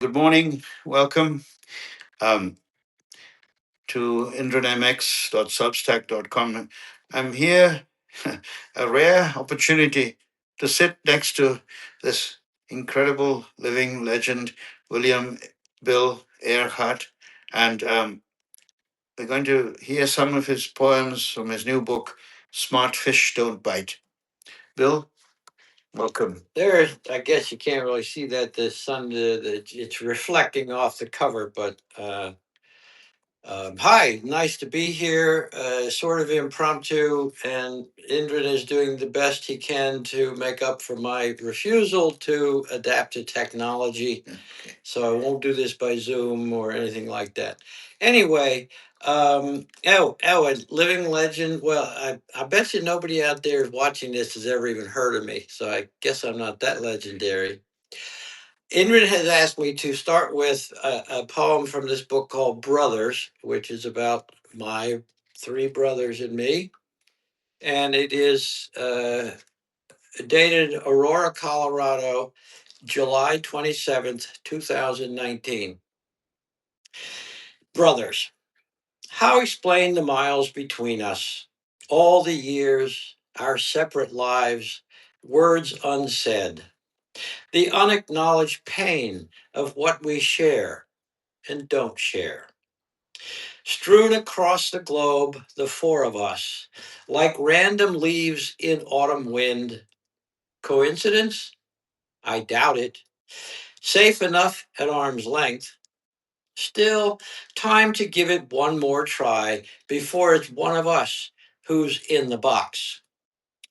Good morning. Welcome um, to indranmx.substack.com. I'm here, a rare opportunity to sit next to this incredible living legend, William Bill Earhart, and we're going to hear some of his poems from his new book, Smart Fish Don't Bite. Bill, welcome. There, I guess you can't really see that the sun, it's reflecting off the cover, but hi, nice to be here. Sort of impromptu, and Indran is doing the best he can to make up for my refusal to adapt to technology. Okay. So I won't do this by Zoom or anything like that. Anyway, a living legend. Well, I bet you nobody out there watching this has ever even heard of me. So I guess I'm not that legendary. Indran has asked me to start with a poem from this book called Brothers, which is about my three brothers and me. And it is dated Aurora, Colorado, July 27th, 2019. Brothers, how explain the miles between us? All the years, our separate lives, words unsaid, the unacknowledged pain of what we share and don't share. Strewn across the globe, the four of us, like random leaves in autumn wind. Coincidence? I doubt it. Safe enough at arm's length. Still, time to give it one more try before it's one of us who's in the box.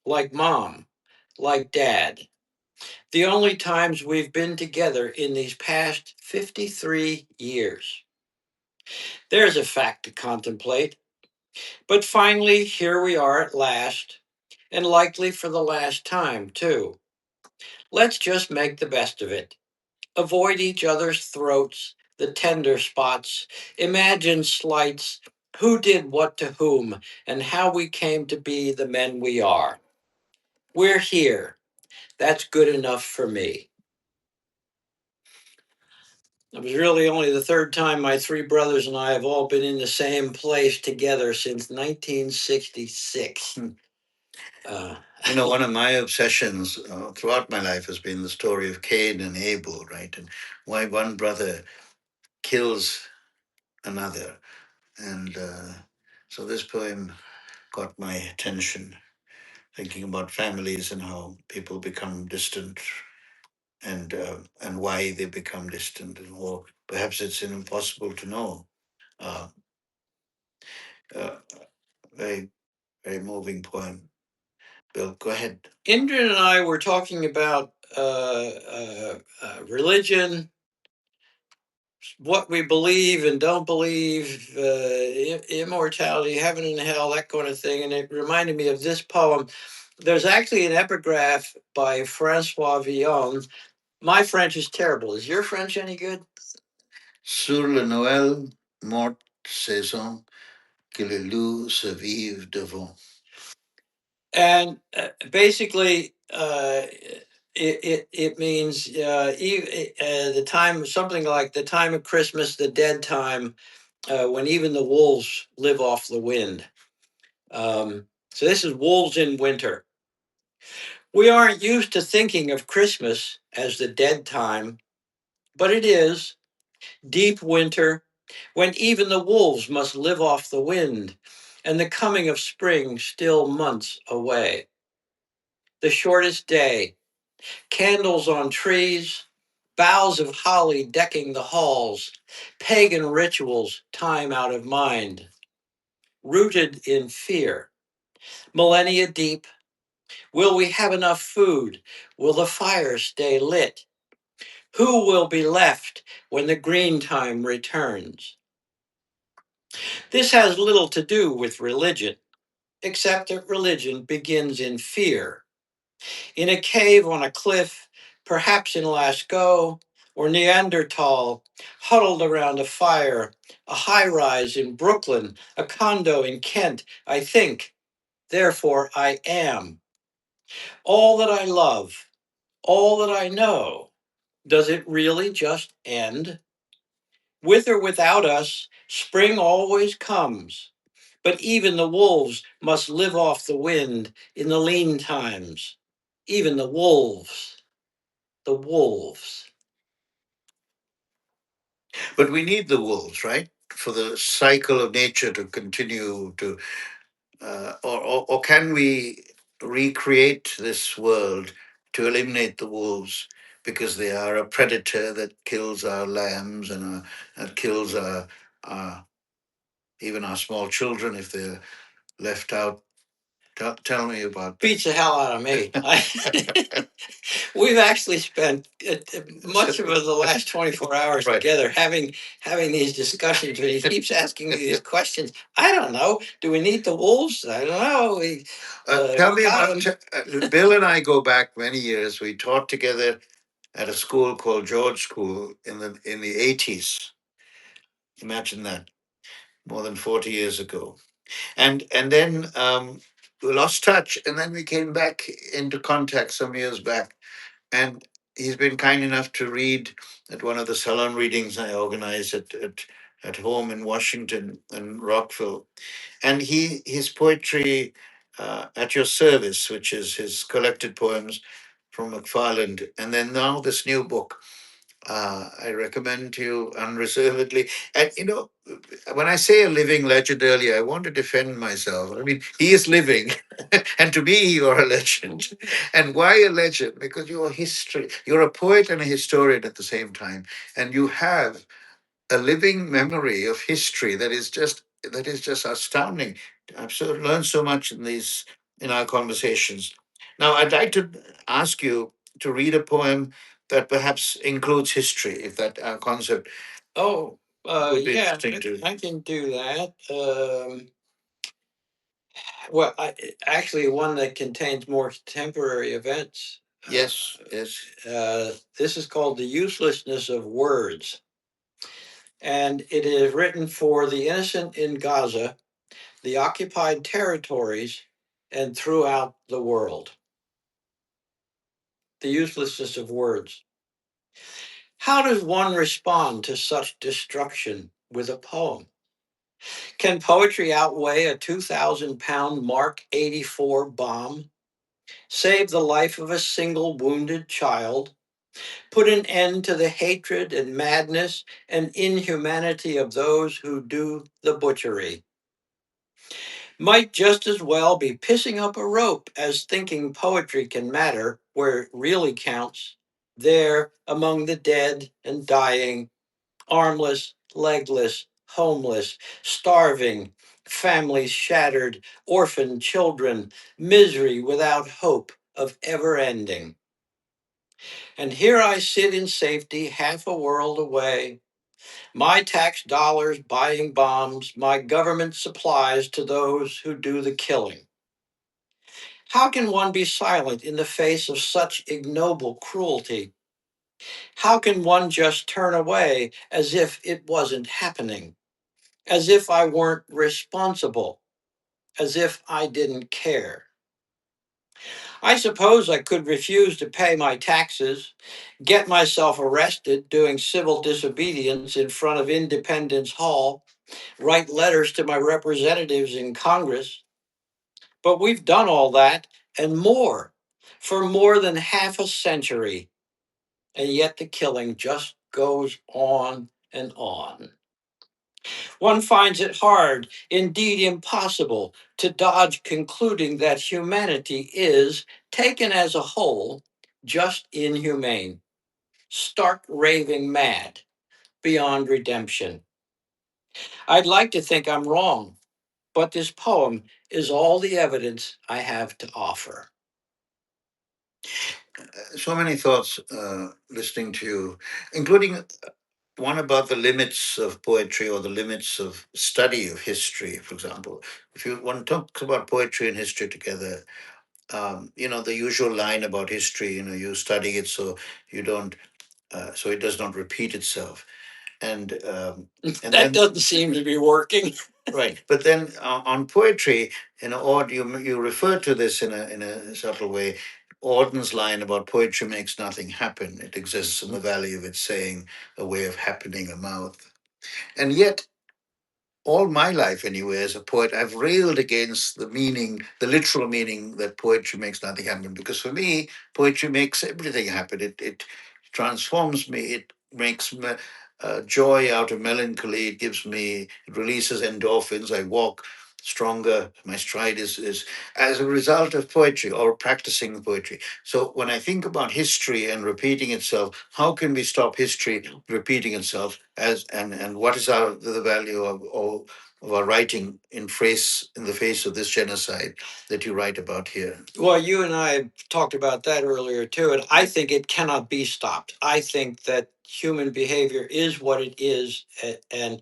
Like mom, like dad. The only times we've been together in these past 53 years. There's a fact to contemplate. But finally, here we are at last, and likely for the last time, too. Let's just make the best of it. Avoid each other's throats, the tender spots, imagine slights, who did what to whom, and how we came to be the men we are. We're here. That's good enough for me. It was really only the third time my three brothers and I have all been in the same place together since 1966. Uh, One of my obsessions throughout my life has been the story of Cain and Abel, right? And why one brother kills another. And so this poem got my attention, thinking about families and how people become distant and why they become distant, or perhaps it's impossible to know. Uh, uh, very, very moving poem. Bill, go ahead. Indra and I were talking about religion, what we believe and don't believe, immortality, heaven and hell, that kind of thing. And it reminded me of this poem. There's actually an epigraph by Francois Villon. My French is terrible. Is your French any good? Sur le Noël, morte saison, que le loup se vive devant. And basically, it means the time, something like the time of Christmas, the dead time, when even the wolves live off the wind. So this is wolves in winter. We aren't used to thinking of Christmas as the dead time, but it is deep winter when even the wolves must live off the wind, and the coming of spring still months away. The shortest day, candles on trees, boughs of holly decking the halls, pagan rituals time out of mind, rooted in fear. Millennia deep, will we have enough food? Will the fire stay lit? Who will be left when the green time returns? This has little to do with religion, except that religion begins in fear. In a cave on a cliff, perhaps in Lascaux or Neanderthal, huddled around a fire, a high rise in Brooklyn, a condo in Kent, I think, therefore I am. All that I love, all that I know, Does it really just end? With or without us, spring always comes. But even the wolves must live off the wind in the lean times. Even the wolves, the wolves. But we need the wolves, right? For the cycle of nature to continue to, or can we recreate this world to eliminate the wolves because they are a predator that kills our lambs and that kills our even our small children if they're left out. Tell me about Beats the hell out of me. that. We've actually spent much of the last 24 hours Right. together having these discussions. And he keeps asking me these questions. I don't know. Do we need the wolves? I don't know. Tell We me got about them. Bill and I go back many years. We taught together at a school called George School in the 80s. Imagine that, more than 40 years ago. And then we lost touch, and then we came back into contact some years back. And he's been kind enough to read at one of the salon readings I organized at home in Washington and Rockville. And his poetry at your service, which is his collected poems from McFarland, and then now this new book. I recommend to you unreservedly. And when I say a living legend earlier, I want to defend myself. I mean, he is living, and to me, you are a legend. And why a legend? Because you're history. You're a poet and a historian at the same time, and you have a living memory of history that is just astounding. I've learned so much in our conversations. Now, I'd like to ask you to read a poem that perhaps includes history, if that concept Oh, would be yeah, interesting to. I can do that. Well, actually, one that contains more contemporary events. Yes, yes. This is called The Uselessness of Words. And it is written for the innocent in Gaza, the occupied territories, and throughout the world. The uselessness of words. How does one respond to such destruction with a poem? Can poetry outweigh a 2,000-pound Mark 84 bomb? Save the life of a single wounded child? Put an end to the hatred and madness and inhumanity of those who do the butchery? Might just as well be pissing up a rope as thinking poetry can matter where it really counts, there among the dead and dying, armless, legless, homeless, starving, families shattered, orphaned children, misery without hope of ever ending. And here I sit in safety, half a world away, my tax dollars buying bombs, my government supplies to those who do the killing. How can one be silent in the face of such ignoble cruelty? How can one just turn away as if it wasn't happening? As if I weren't responsible? As if I didn't care? I suppose I could refuse to pay my taxes, get myself arrested doing civil disobedience in front of Independence Hall, write letters to my representatives in Congress. But we've done all that and more for more than half a century, and yet the killing just goes on and on. One finds it hard, indeed impossible, to dodge concluding that humanity is, taken as a whole, just inhumane, stark raving mad, beyond redemption. I'd like to think I'm wrong, but this poem is all the evidence I have to offer. So many thoughts listening to you, including one about the limits of poetry or the limits of study of history, for example. If you want to talk about poetry and history together, the usual line about history, you study it so you don't, so it does not repeat itself. And That then doesn't seem to be working. right, but then on poetry, or you refer to this in a subtle way. Auden's line about poetry makes nothing happen. It exists in the valley of its saying, a way of happening a mouth. And yet, all my life anyway, as a poet, I've railed against the meaning, the literal meaning that poetry makes nothing happen. Because for me, poetry makes everything happen. It transforms me. It makes joy out of melancholy. It releases endorphins. I walk stronger. My stride is as a result of poetry or practicing poetry. So when I think about history and repeating itself, how can we stop history repeating itself? And what is the value of our writing in the face of this genocide that you write about here? Well, you and I talked about that earlier too, and I think it cannot be stopped. I think that human behavior is what it is, and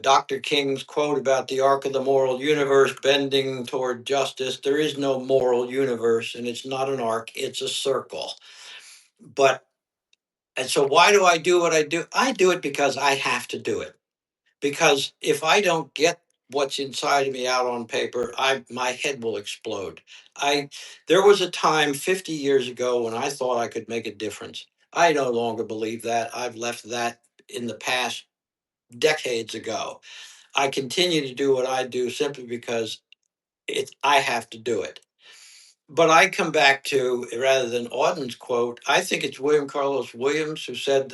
Dr. King's quote about the arc of the moral universe bending toward justice. There is no moral universe, and it's not an arc, it's a circle. But, and so why do I do what I do? I do it because I have to do it. Because if I don't get what's inside of me out on paper, my head will explode. I There was a time 50 years ago when I thought I could make a difference. I no longer believe that. I've left that in the past decades ago. I continue to do what I do simply because I have to do it. But I come back to, rather than Auden's quote, I think it's William Carlos Williams who said,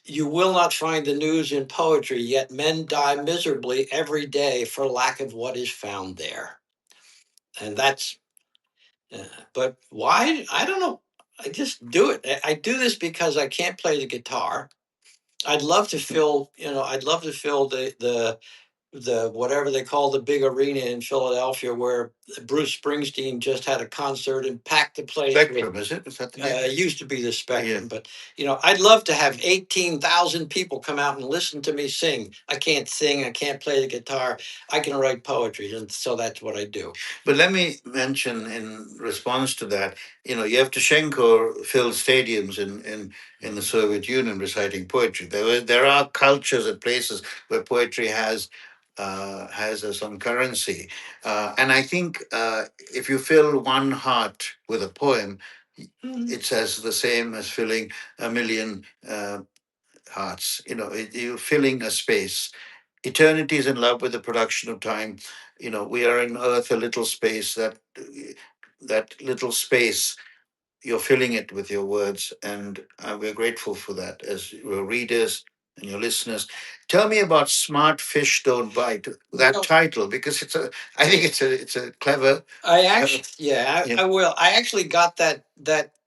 "You will not find the news in poetry, yet men die miserably every day for lack of what is found there." And that's, but why? I don't know. I just do it. I do this because I can't play the guitar. I'd love to fill, I'd love to fill the whatever they call the big arena in Philadelphia, where Bruce Springsteen just had a concert and packed the place. Spectrum, is it? Is that the name? It used to be the Spectrum, Yeah. but I'd love to have 18,000 people come out and listen to me sing. I can't sing, I can't play the guitar, I can write poetry, and so that's what I do. But let me mention in response to that, Yevtushenko filled stadiums in the Soviet Union reciting poetry. There are cultures and places where poetry has some currency, and I think if you fill one heart with a poem, it's as the same as filling a million hearts. You're filling a space. Eternity is in love with the production of time. We are in earth, a little space. That little space, you're filling it with your words, and we're grateful for that as your readers and your listeners. Tell me about "Smart Fish Don't Bite." That title, because I think it's a clever. I actually, yeah, I will. I actually got that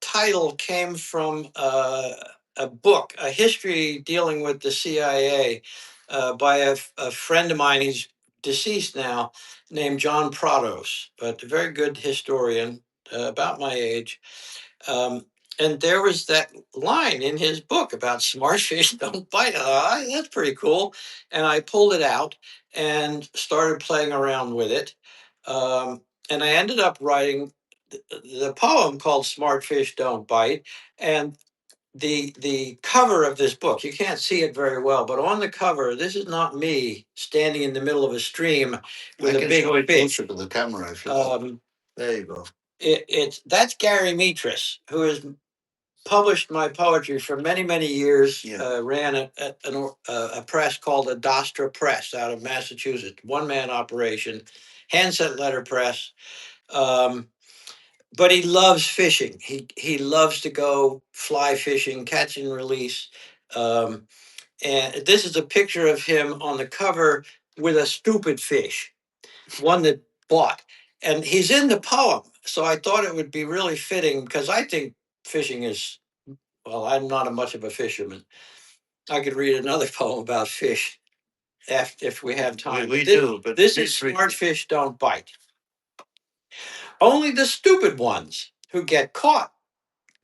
title came from a book, a history dealing with the CIA, by a friend of mine. He's deceased now, named John Prados, but a very good historian, about my age. Um, and there was that line in his book about smart fish don't bite. That's pretty cool. And I pulled it out and started playing around with it. And I ended up writing the poem called "Smart Fish Don't Bite." And the cover of this book, you can't see it very well, but on the cover, this is not me standing in the middle of a stream with a big fish. Closer to the camera if you like. There you go. That's Gary Metris, who has published my poetry for many, many years. Yeah. Ran a press called Adastra Press out of Massachusetts, one man operation, handset letterpress. Um, but he loves fishing. He loves to go fly fishing, catch and release. Um, and this is a picture of him on the cover with a stupid fish, one that bought. And he's in the poem. So I thought it would be really fitting because I think fishing is, well, I'm not much of a fisherman. I could read another poem about fish if we have time. We do, but this is "Smart Fish Don't Bite." Only the stupid ones who get caught,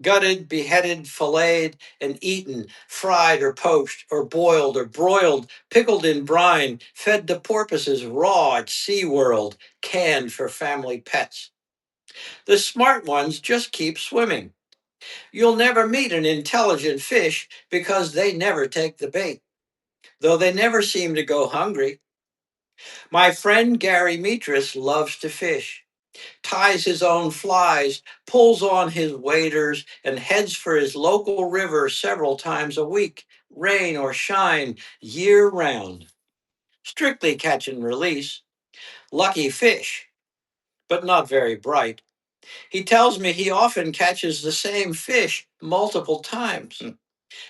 gutted, beheaded, filleted, and eaten, fried or poached or boiled or broiled, pickled in brine, fed to porpoises raw at SeaWorld, canned for family pets. The smart ones just keep swimming. You'll never meet an intelligent fish because they never take the bait, though they never seem to go hungry. My friend Gary Metris loves to fish. ties his own flies, pulls on his waders, and heads for his local river several times a week, rain or shine, year round. Strictly catch and release. Lucky fish, but not very bright. He tells me he often catches the same fish multiple times.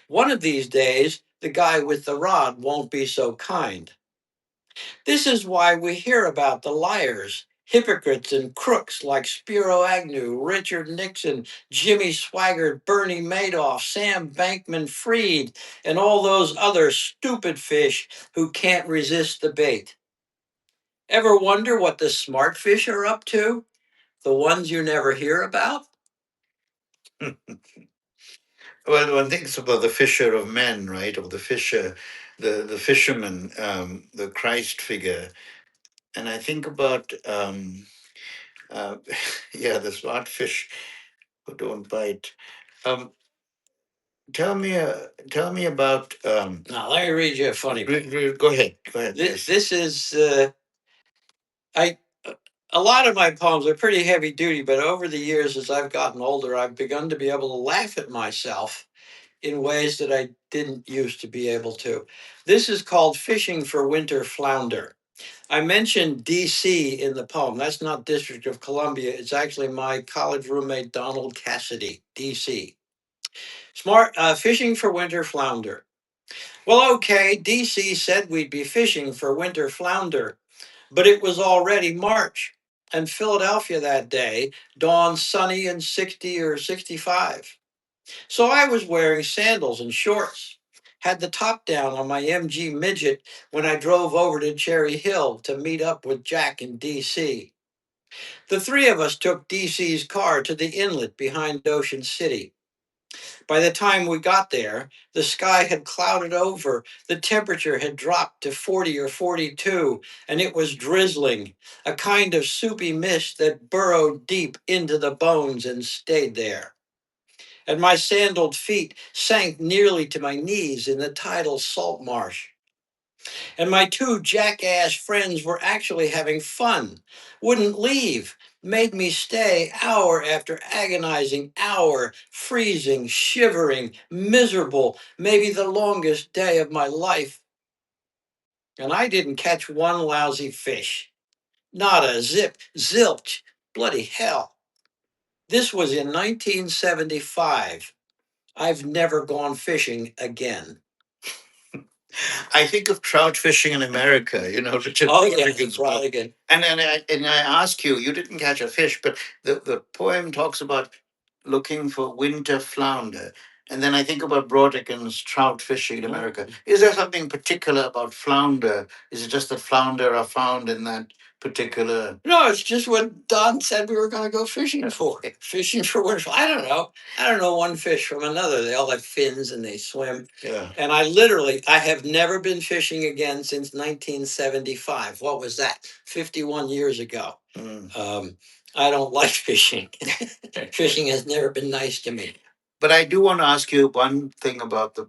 One of these days, the guy with the rod won't be so kind. This is why we hear about the liars, hypocrites, and crooks like Spiro Agnew, Richard Nixon, Jimmy Swaggart, Bernie Madoff, Sam Bankman Fried, and all those other stupid fish who can't resist the bait. Ever wonder what the smart fish are up to? The ones you never hear about? Well, one thinks about the fisher of men, right? Or the fisher, the fisherman, the Christ figure. And I think about, uh, yeah, the smart fish who don't bite. Um, tell me about. Now, let me read you a funny one. Go ahead. Go ahead. This, Yes. this is, I, a lot of my poems are pretty heavy duty, but over the years, as I've gotten older, I've begun to be able to laugh at myself in ways that I didn't used to be able to. This is called Fishing for Winter Flounder. I mentioned DC in the poem. That's not District of Columbia. It's actually my college roommate, Donald Cassidy, DC. Smart fishing for winter flounder. Well, okay, DC said we'd be fishing for winter flounder, but it was already March, and Philadelphia that day dawned sunny and 60 or 65. So I was wearing sandals and shorts, had the top down on my MG midget when I drove over to Cherry Hill to meet up with Jack in DC. The three of us took DC's car to the inlet behind Ocean City. By the time we got there, the sky had clouded over, the temperature had dropped to 40 or 42, and it was drizzling, a kind of soupy mist that burrowed deep into the bones and stayed there. And my sandaled feet sank nearly to my knees in the tidal salt marsh. And my two jackass friends were actually having fun, wouldn't leave, made me stay hour after agonizing hour, freezing, shivering, miserable, maybe the longest day of my life. And I didn't catch one lousy fish. Not a zip, zilch, bloody hell. This was in 1975. I've never gone fishing again. I think of trout fishing in America, Richard Oh, yeah, Flanagan's book. Flanagan. And I ask you, you didn't catch a fish, but the poem talks about looking for winter flounder. And then I think about Brodekin's trout fishing in America. Is there something particular about flounder? Is it just that flounder are found in that particular? No, it's just what Don said we were going to go fishing for. Fishing for winter. I don't know. I don't know one fish from another. They all have fins and they swim. Yeah. And I have never been fishing again since 1975. What was that? 51 years ago. I don't like fishing. Fishing has never been nice to me. But I do want to ask you one thing about the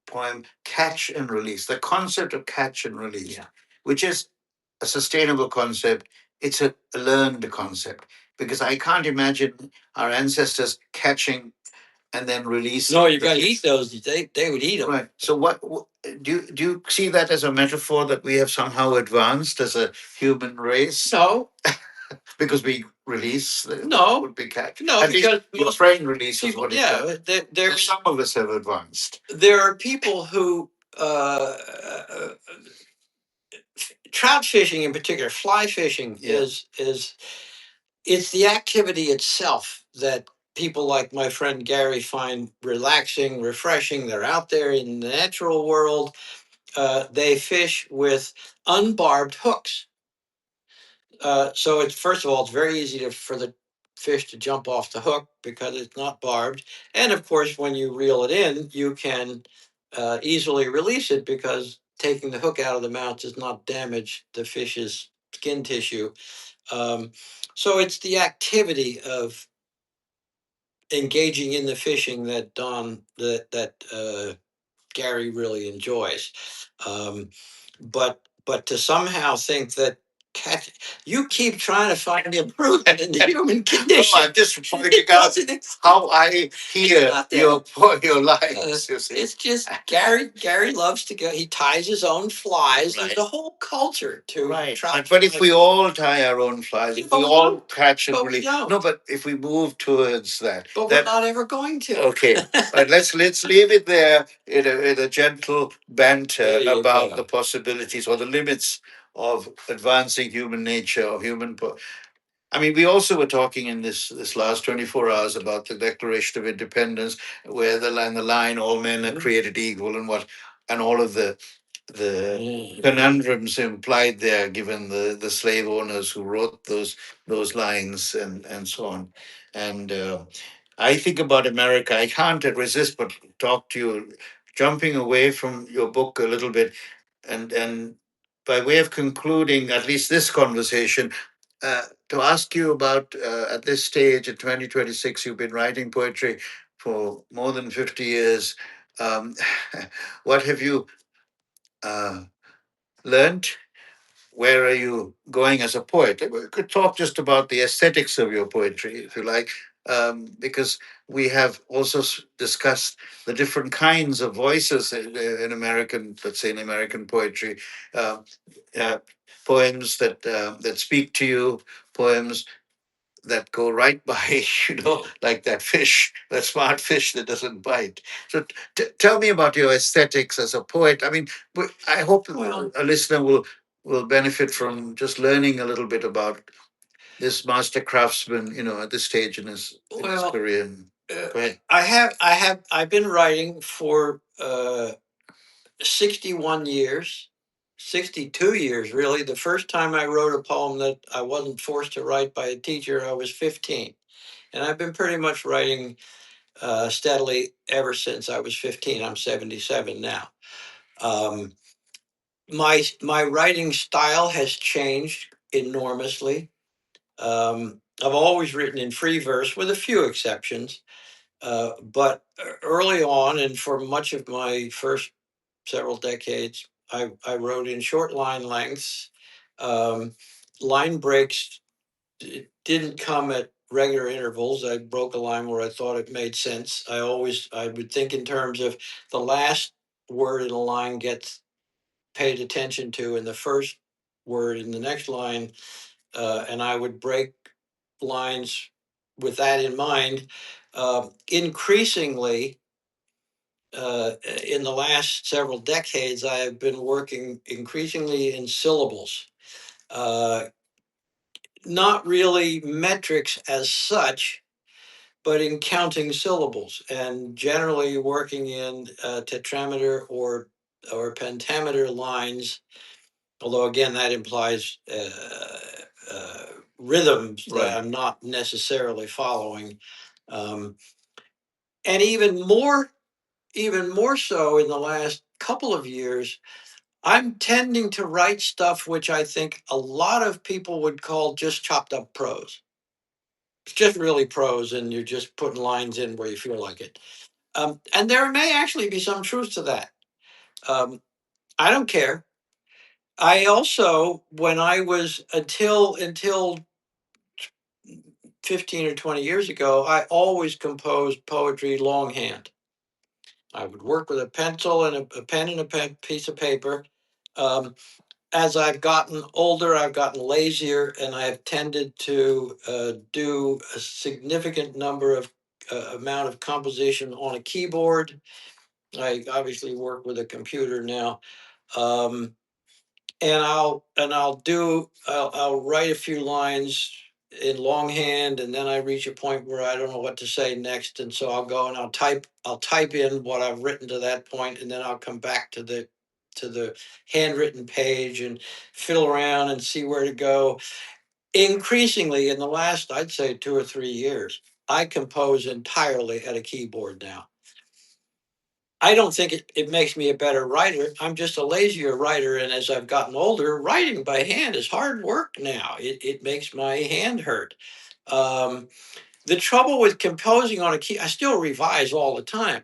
poem Catch and Release, the concept of catch and release, which is a sustainable concept. It's a learned concept because I can't imagine our ancestors catching and then releasing. No, you got to eat those. They would eat them. Right. So do you see that as a metaphor that we have somehow advanced as a human race? No. Because we release No. would be catch. No, At because least your brain releases people, what it yeah, does. Some of us have advanced. there are people who trout fishing in particular, fly fishing is it's the activity itself that people like my friend Gary find relaxing, refreshing. They're out there in the natural world. They fish with unbarbed hooks. So it's first of all, it's very easy for the fish to jump off the hook because it's not barbed. And of course, when you reel it in, you can easily release it because taking the hook out of the mouth does not damage the fish's skin tissue. So it's the activity of engaging in the fishing that Gary really enjoys. But to somehow think that You keep trying to find improvement in the human condition. No, I'm just pointing out how I hear your lines. You see, It's just Gary loves to go. He ties his own flies. There's a whole culture to try. But if we all tie our own flies, if we all catch and But we release, don't. no. But if we move towards that, But we're not ever going to. okay. But let's leave it there in a gentle banter There you about go. the possibilities or the limits of advancing human nature or I mean, we also were talking in this last 24 hours about the Declaration of Independence, where the line, all men are created equal, and all of the conundrums implied there, given the slave owners who wrote those lines and so on. And I think about America. I can't resist but talk to you, jumping away from your book a little bit, and by way of concluding at least this conversation, to ask you about at this stage in 2026, you've been writing poetry for more than 50 years. Um, what have you uh, learned? Where are you going as a poet? We could talk just about the aesthetics of your poetry, if you like, because we have also discussed the different kinds of voices in American, let's say, in American poetry. Uh, uh, Poems that speak to you, poems that go right by, like that fish, that smart fish that doesn't bite. So tell me about your aesthetics as a poet. I mean, I hope a listener will benefit from just learning a little bit about this master craftsman, at this stage in his career. Go ahead. I've been writing for 61 years, 62 years, really. The first time I wrote a poem that I wasn't forced to write by a teacher, I was 15. And I've been pretty much writing steadily ever since I was 15. I'm 77 now. My writing style has changed enormously. I've always written in free verse, with a few exceptions. But early on, and for much of my first several decades, I wrote in short line lengths. Um, Line breaks didn't come at regular intervals. I broke a line where I thought it made sense. I would think in terms of the last word in a line gets paid attention to, and the first word in the next line, and I would break lines with that in mind. Increasingly, in the last several decades, I have been working increasingly in syllables. Uh, Not really metrics as such, but in counting syllables, and generally working in tetrameter or pentameter lines. Although again, that implies rhythms that I'm not necessarily following, um, and even more so in the last couple of years, I'm tending to write stuff which I think a lot of people would call just chopped up prose. It's just really prose, and you're just putting lines in where you feel like it. And there may actually be some truth to that. Um, I don't care. I also, when I was until 15 or 20 years ago, I always composed poetry longhand. I would work with a pencil and a pen and a piece of paper. Um, as I've gotten older, I've gotten lazier, and I've tended to do a significant number of amount of composition on a keyboard. I obviously work with a computer now, um, and I'll write a few lines in longhand, and then I reach a point where I don't know what to say next, and so I'll go and I'll type in what I've written to that point, and then I'll come back to the handwritten page and fiddle around and see where to go. Increasingly, in the last, I'd say 2 or 3 years, I compose entirely at a keyboard now. I don't think it makes me a better writer. I'm just a lazier writer. And as I've gotten older, writing by hand is hard work now. It makes my hand hurt. Um, the trouble with composing on a key, I still revise all the time.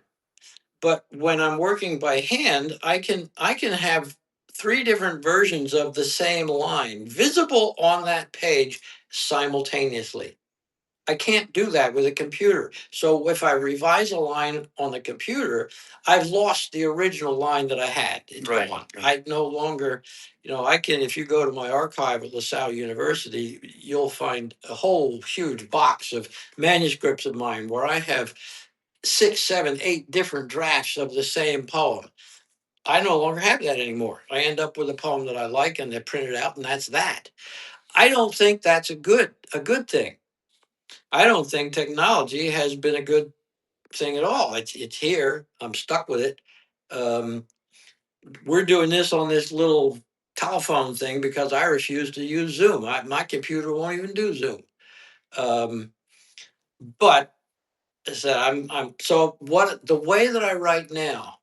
But when I'm working by hand, I can have three different versions of the same line visible on that page simultaneously. I can't do that with a computer. So if I revise a line on the computer, I've lost the original line that I had. It's Right, gone. right. I no longer, I can, if you go to my archive at LaSalle University, you'll find a whole huge box of manuscripts of mine where I have 6, 7, 8 different drafts of the same poem. I no longer have that anymore. I end up with a poem that I like and they're printed out, and that's that. I don't think that's a good thing. I don't think technology has been a good thing at all. It's here. I'm stuck with it. Um, we're doing this on this little telephone thing because I refuse to use Zoom. My computer won't even do Zoom. Um, but as I said, I'm so what the way that I write now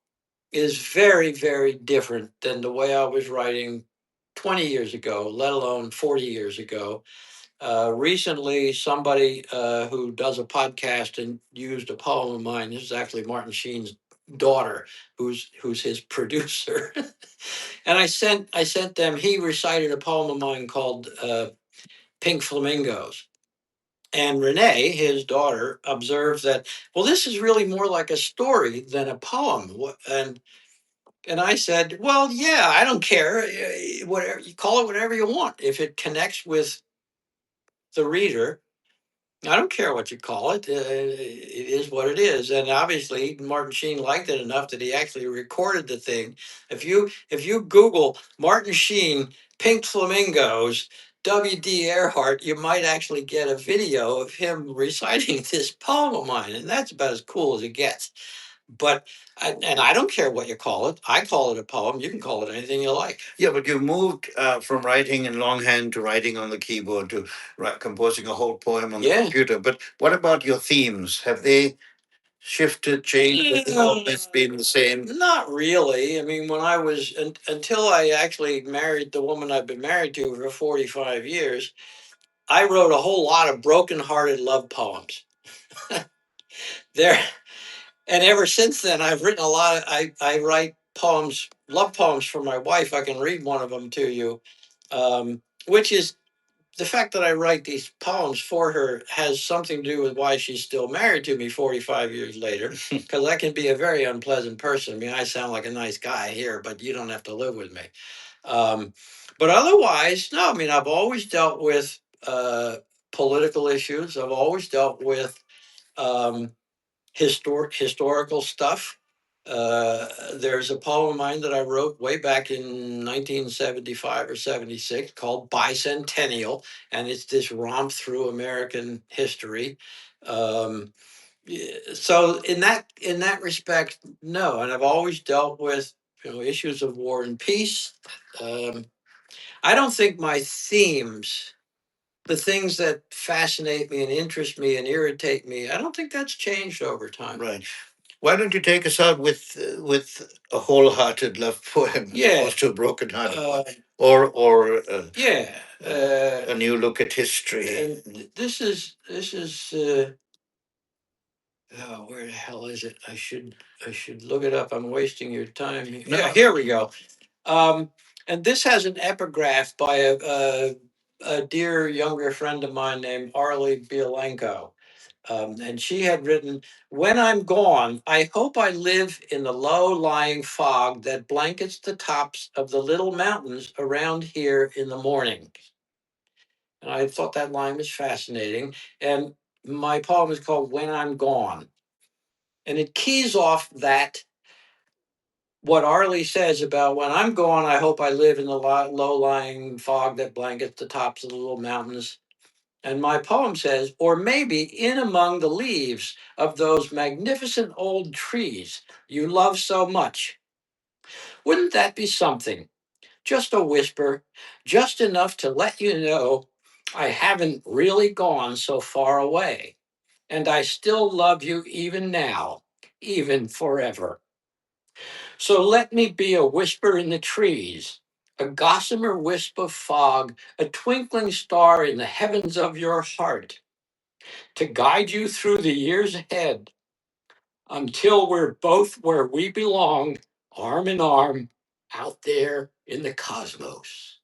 is very, very different than the way I was writing 20 years ago, let alone 40 years ago. Recently, somebody who does a podcast and used a poem of mine. This is actually Martin Sheen's daughter, who's his producer. And I sent them. He recited a poem of mine called "Pink Flamingos." And Renee, his daughter, observed that, well, this is really more like a story than a poem. And I said, well, yeah, I don't care. Whatever you call it, whatever you want. If it connects with the reader, I don't care what you call it. It is what it is. And obviously, Martin Sheen liked it enough that he actually recorded the thing. If you Google Martin Sheen Pink Flamingos W.D. Earhart, you might actually get a video of him reciting this poem of mine, and that's about as cool as it gets. But and I don't care what you call it. I call it a poem. You can call it anything you like. Yeah, but you moved from writing in longhand to writing on the keyboard to composing a whole poem on the Yeah. computer. But what about your themes? Have they shifted, changed? Have they always been the same? Not really. I mean, when I was until I actually married the woman I've been married to for 45 years, I wrote a whole lot of broken-hearted love poems. There, and ever since then, I've written a lot of. I write poems, love poems for my wife. I can read one of them to you, which is the fact that I write these poems for her has something to do with why she's still married to me 45 years later, because I can be a very unpleasant person. I mean, I sound like a nice guy here, but you don't have to live with me. Um, but otherwise, no, I mean, I've always dealt with political issues. I've always dealt with um, historical stuff. There's a poem of mine that I wrote way back in 1975 or 76 called Bicentennial, and it's this romp through American history. Um, so in that respect, no, and I've always dealt with issues of war and peace. Um, I don't think my themes, the things that fascinate me and interest me and irritate me, I don't think that's changed over time. Right. Why don't you take us out with a wholehearted love poem as Yeah. opposed to a broken-hearted one, or Yeah. a new look at history? And this is oh, where the hell is it? I should look it up. I'm wasting your time. No. Yeah, here we go. And this has an epigraph by a dear younger friend of mine named Arlie Bielenko. And she had written, "When I'm gone, I hope I live in the low lying fog that blankets the tops of the little mountains around here in the morning." And I thought that line was fascinating. And my poem is called "When I'm Gone." And it keys off that what Arlie says about when I'm gone, I hope I live in the low lying fog that blankets the tops of the little mountains. And my poem says, or maybe in among the leaves of those magnificent old trees you love so much. Wouldn't that be something? Just a whisper, just enough to let you know I haven't really gone so far away. And I still love you even now, even forever. So let me be a whisper in the trees, a gossamer wisp of fog, a twinkling star in the heavens of your heart, to guide you through the years ahead until we're both where we belong, arm in arm, out there in the cosmos.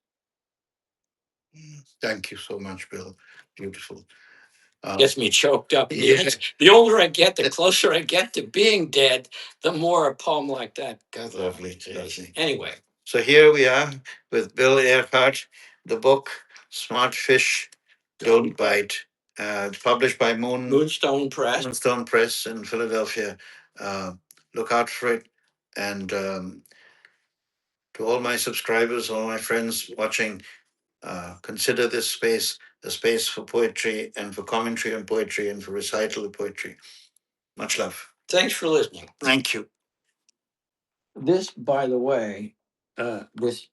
Thank you so much, Bill. Beautiful. Gets me choked up. Yeah. The older I get, the closer I get to being dead, the more a poem like that goes. Lovely, lovely. Anyway, So here we are with Bill Earhart, the book Smart Fish Don't Bite, published by Moonstone Press. Moonstone Press in Philadelphia. Look out for it. And to all my subscribers, all my friends watching, consider this space a space for poetry and for commentary on poetry and for recital of poetry. Much love. Thanks for listening. Thank you. This, by the way, this